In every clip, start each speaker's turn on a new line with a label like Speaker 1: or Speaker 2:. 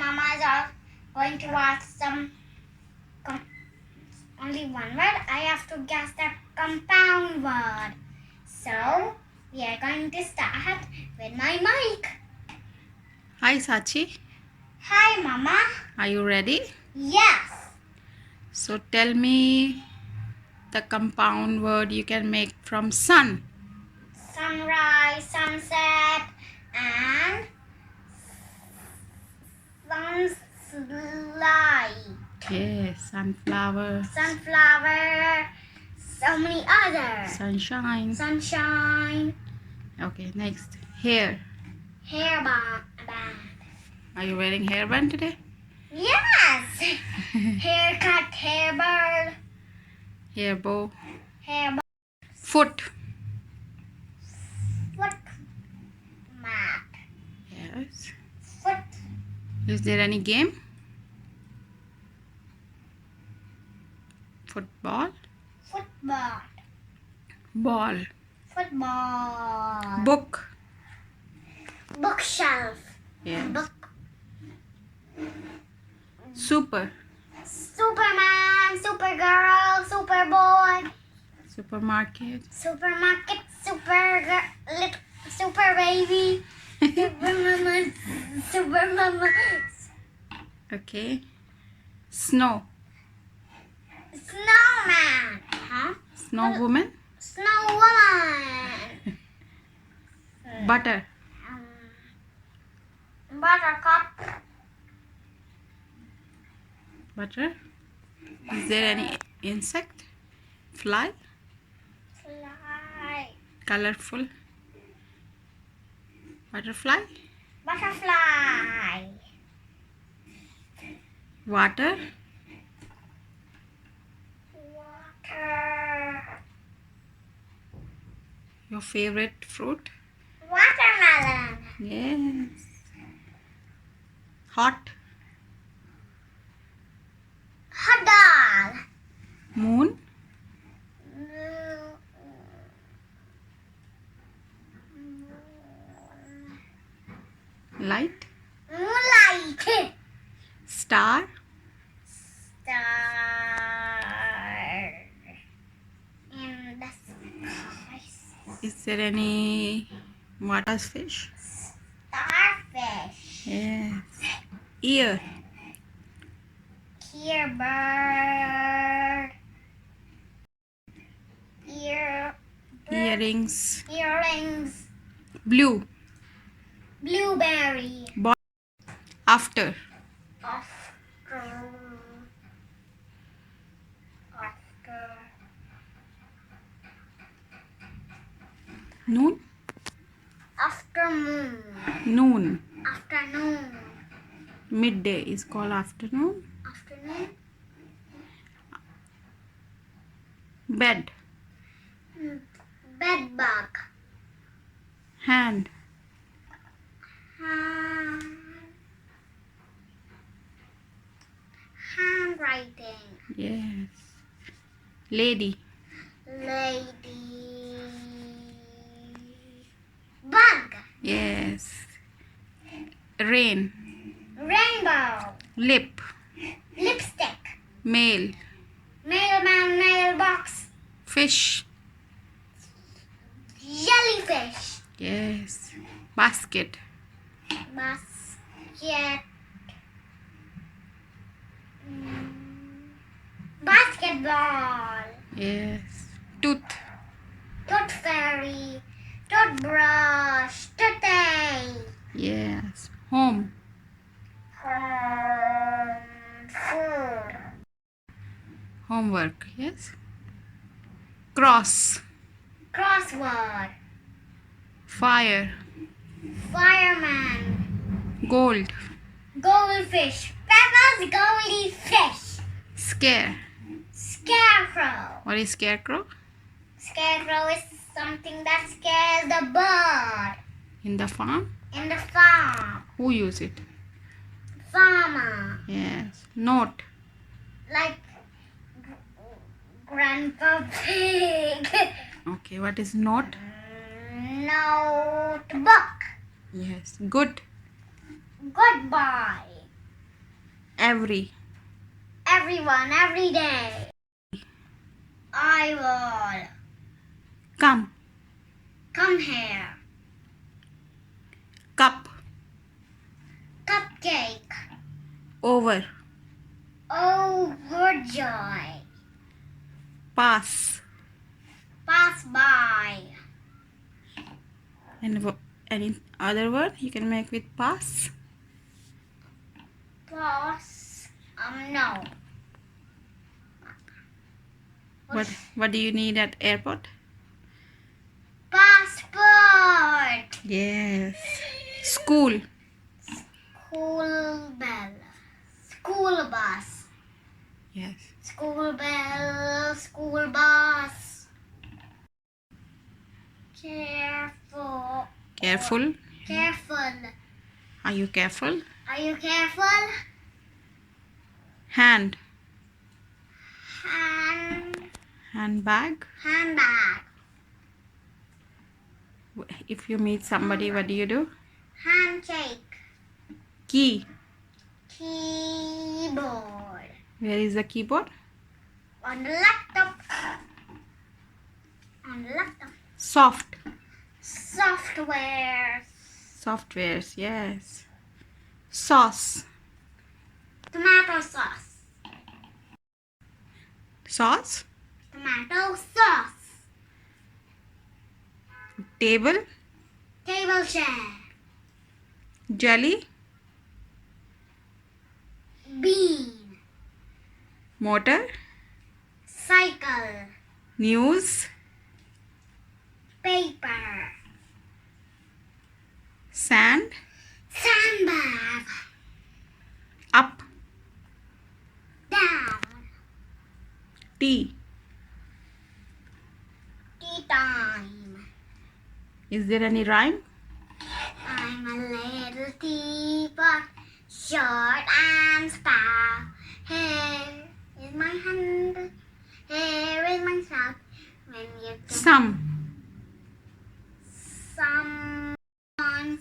Speaker 1: Mama is going to ask only one word. I have to guess the compound word. So, we are going to start with my mic.
Speaker 2: Hi Saachi.
Speaker 1: Hi Mama.
Speaker 2: Are you ready?
Speaker 1: Yes.
Speaker 2: So tell me the compound word you can make from sun.
Speaker 1: Sunrise, sunset, and sunlight.
Speaker 2: Yes, sunflower.
Speaker 1: Sunflower. So many others.
Speaker 2: Sunshine.
Speaker 1: Sunshine.
Speaker 2: Okay, next. Hair.
Speaker 1: Hairband.
Speaker 2: Are you wearing hairband today?
Speaker 1: Yes. Haircut, hairbird,
Speaker 2: Hair bow.
Speaker 1: hairband,
Speaker 2: Foot.
Speaker 1: foot mat,
Speaker 2: Yes.
Speaker 1: foot,
Speaker 2: Is there any game? Football.
Speaker 1: football,
Speaker 2: Ball.
Speaker 1: football,
Speaker 2: Book.
Speaker 1: bookshelf,
Speaker 2: Yes.
Speaker 1: book,
Speaker 2: Super.
Speaker 1: Superman, Supergirl, Superboy,
Speaker 2: Supermarket.
Speaker 1: supermarket, super baby, super mama,
Speaker 2: Okay. Snow.
Speaker 1: snowman, huh?
Speaker 2: Snow woman.
Speaker 1: Snow woman,
Speaker 2: Butter.
Speaker 1: buttercup,
Speaker 2: Butter. Is there any insect? Fly.
Speaker 1: fly,
Speaker 2: Colorful. Butterfly.
Speaker 1: butterfly,
Speaker 2: Water.
Speaker 1: water,
Speaker 2: Your favorite fruit?
Speaker 1: watermelon,
Speaker 2: Yes. Hot.
Speaker 1: hot dog,
Speaker 2: Moon. Light.
Speaker 1: moonlight,
Speaker 2: Star.
Speaker 1: star in the skies,
Speaker 2: Is there any water fish?
Speaker 1: starfish,
Speaker 2: Yes. Ear.
Speaker 1: here bird,
Speaker 2: Earrings.
Speaker 1: earrings,
Speaker 2: Blue.
Speaker 1: blueberry,
Speaker 2: After.
Speaker 1: after,
Speaker 2: Noon.
Speaker 1: afternoon,
Speaker 2: Noon.
Speaker 1: afternoon,
Speaker 2: Midday is called afternoon.
Speaker 1: afternoon,
Speaker 2: Bed.
Speaker 1: bed bug,
Speaker 2: Hand.
Speaker 1: handwriting,
Speaker 2: Yes. Lady.
Speaker 1: lady, bug,
Speaker 2: Yes. Rain.
Speaker 1: rainbow,
Speaker 2: Lip.
Speaker 1: lipstick,
Speaker 2: Mail.
Speaker 1: mailman, mailbox,
Speaker 2: Fish.
Speaker 1: jellyfish,
Speaker 2: Yes. Basket.
Speaker 1: basket, basketball,
Speaker 2: Yes. Tooth.
Speaker 1: tooth fairy, toothbrush, toothache,
Speaker 2: Yes. Home.
Speaker 1: food,
Speaker 2: Homework. Yes. Cross.
Speaker 1: crossword,
Speaker 2: Fire.
Speaker 1: fireman,
Speaker 2: Gold.
Speaker 1: goldfish, Peppa's goldy fish,
Speaker 2: Scare.
Speaker 1: scarecrow.
Speaker 2: What is scarecrow?
Speaker 1: Scarecrow is something that scares the bird
Speaker 2: In the farm.
Speaker 1: in the farm.
Speaker 2: Who use it?
Speaker 1: Farmer,
Speaker 2: Yes. Note.
Speaker 1: like Grandpa Pig.
Speaker 2: Okay. What is note?
Speaker 1: Notebook.
Speaker 2: Yes. Good.
Speaker 1: Goodbye.
Speaker 2: Every.
Speaker 1: Everyone, every day. I will.
Speaker 2: Come.
Speaker 1: Come here.
Speaker 2: Cup.
Speaker 1: Cupcake.
Speaker 2: Over.
Speaker 1: Overjoy.
Speaker 2: Pass.
Speaker 1: Pass by.
Speaker 2: And any other word you can make with pass?
Speaker 1: Pass. No.
Speaker 2: What do you need at airport?
Speaker 1: Passport.
Speaker 2: Yes. School.
Speaker 1: School bell. School bus.
Speaker 2: Yes.
Speaker 1: School bell. School bus. Careful.
Speaker 2: Careful.
Speaker 1: Careful.
Speaker 2: Are you careful?
Speaker 1: Are you careful?
Speaker 2: Hand. Handbag.
Speaker 1: Handbag.
Speaker 2: If you meet somebody, what do you do?
Speaker 1: Handshake.
Speaker 2: Key.
Speaker 1: Keyboard.
Speaker 2: Where is the keyboard?
Speaker 1: On the laptop. On the laptop.
Speaker 2: Soft.
Speaker 1: Software.
Speaker 2: Softwares, yes. Sauce.
Speaker 1: Tomato sauce.
Speaker 2: Sauce.
Speaker 1: Tomato sauce.
Speaker 2: Table.
Speaker 1: Table chair.
Speaker 2: Jelly.
Speaker 1: Bean.
Speaker 2: Motor.
Speaker 1: Cycle.
Speaker 2: News.
Speaker 1: Paper.
Speaker 2: Sand.
Speaker 1: Sandbag.
Speaker 2: Up.
Speaker 1: Down.
Speaker 2: Tea.
Speaker 1: Tea time.
Speaker 2: Is there any rhyme?
Speaker 1: I'm a little teapot, short and stout. Here is my hand, here is my spout. When you get someone,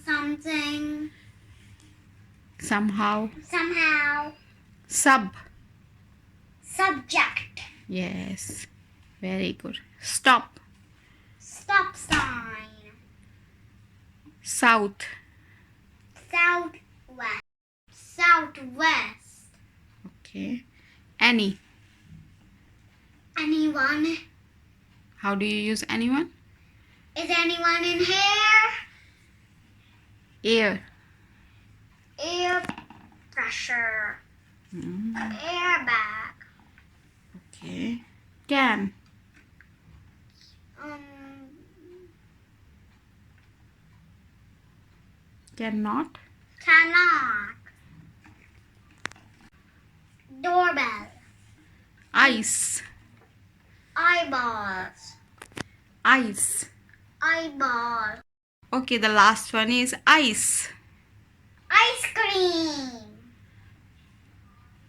Speaker 1: something,
Speaker 2: Somehow.
Speaker 1: somehow,
Speaker 2: Sub.
Speaker 1: subject,
Speaker 2: Yes. Very good. Stop.
Speaker 1: stop sign,
Speaker 2: South.
Speaker 1: southwest, southwest.
Speaker 2: Okay. Any.
Speaker 1: Anyone?
Speaker 2: How do you use anyone?
Speaker 1: Is anyone in here?
Speaker 2: Air.
Speaker 1: Air pressure.
Speaker 2: Mm,
Speaker 1: Airbag.
Speaker 2: okay. Can. Cannot.
Speaker 1: Cannot. Doorbell.
Speaker 2: Ice.
Speaker 1: Eyeballs.
Speaker 2: Ice.
Speaker 1: Eyeball.
Speaker 2: Okay, the last one is ice.
Speaker 1: Ice cream.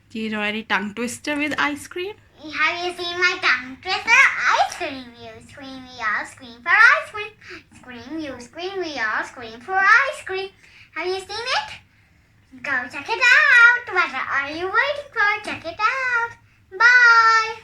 Speaker 2: Do you know any tongue twister with ice cream?
Speaker 1: Have you seen my tongue twister? Ice cream. You scream, we all scream for ice cream. Scream, you scream, we all scream for ice cream. Have you seen it? Go check it out. What are you waiting for? Check it out. Bye.